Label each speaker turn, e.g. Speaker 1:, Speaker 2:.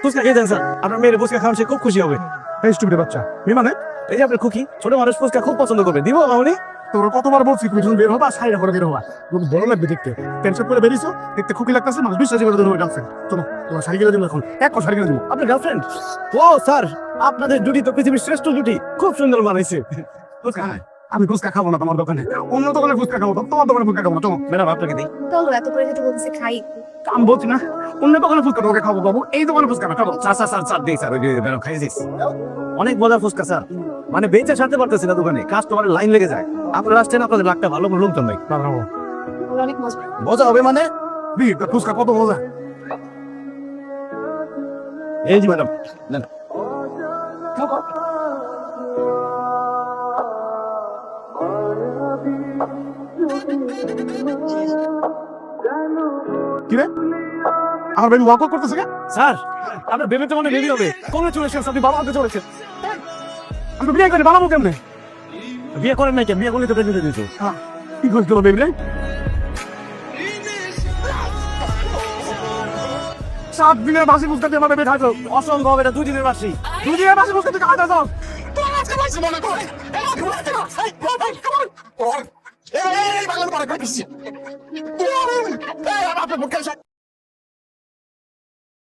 Speaker 1: ফুচকা খেয়ে দেন স্যার, আপনার মেয়ের ফুচকা খাওয়ান, সে খুব খুশি হবে।
Speaker 2: এই স্টুপিড বাচ্চা মেয়ে মানে
Speaker 1: এই যে আপনার খুকি, ছোট মানুষ ফুচকা খুব পছন্দ করবে, দিব মামনি?
Speaker 2: তোর কতবার বলছি তুমি যখন বের হবা শাড়িটা করে বের হবা, তুমি বড় লাগবে দেখতে। টেনশন করে বেরিয়েছো, দেখতে খুকি লাগতেছে, মানুষ বিশ্বাসই করে ধরে গার্লফ্রেন্ড। চলো তোমার শাড়ি কিনে দেবো এখন, এক শাড়ি কিনে দেবো।
Speaker 1: আপনার গার্লফ্রেন্ড? ও স্যার, আপনাদের জুটি তো পৃথিবীর শ্রেষ্ঠ জুটি, খুব সুন্দর বানাইছে।
Speaker 2: ফুচকা খাই? আমি ফুচকা খাবো না তোমার দোকানে, অন্য দোকানে ফুচকা খাবো, তোমার দোকানে ফুচকা খাবো না। চলো
Speaker 1: ম্যাডাম আপনাকে দিই।
Speaker 3: চলো, এত করে যেটা বলতেছে খাই।
Speaker 2: আমি বলছি না অন্য দোকানে ফুচকা তোমাকে খাবো বাবু, এই দোকানে ফুচকা না। চলো
Speaker 1: স্যার স্যার স্যার স্যার দিই স্যার, ওই যে ম্যাডাম খাইয়ে দিস। অনেক মজার ফুচকা স্যার, মানে বেঁচে সারতে পারতেছি না দোকানে, কাস্টমারের লাইন লেগে যায়। আপনারা আসছেন, আপনাদের লাখটা ভালো করে লোকজন নাই।
Speaker 2: বাবু
Speaker 3: অনেক মজা।
Speaker 1: মজা হবে মানে?
Speaker 2: ফুচকা কত মজা।
Speaker 1: এই যে ম্যাডাম নেন।
Speaker 2: কি রে আমার বেবি ওয়াক করতেছে কে?
Speaker 1: স্যার, আপনার বেবি তো মানে বেবি হবে। কংগ্রেচুলেশন, আপনি বাবা হতে চলেছেন।
Speaker 2: আমি তো বিয়ে করি, বানাবো কেমনে?
Speaker 1: বিয়ে করেন নাই কেন? বিয়ে করলে তো প্রেগনেন্ট দিত।
Speaker 2: কি করছিল বেবি রে? 7 দিনের বাসি ফুচকা দিয়ে আমার বেবি খাইছো।
Speaker 1: অসম্ভব, এটা 2 দিনের বাসি।
Speaker 2: 2 দিনের বাসি ফুচকা দিয়ে খাইছো।
Speaker 4: এই বাংলার পরে খাইছি। এই আপনার মুখে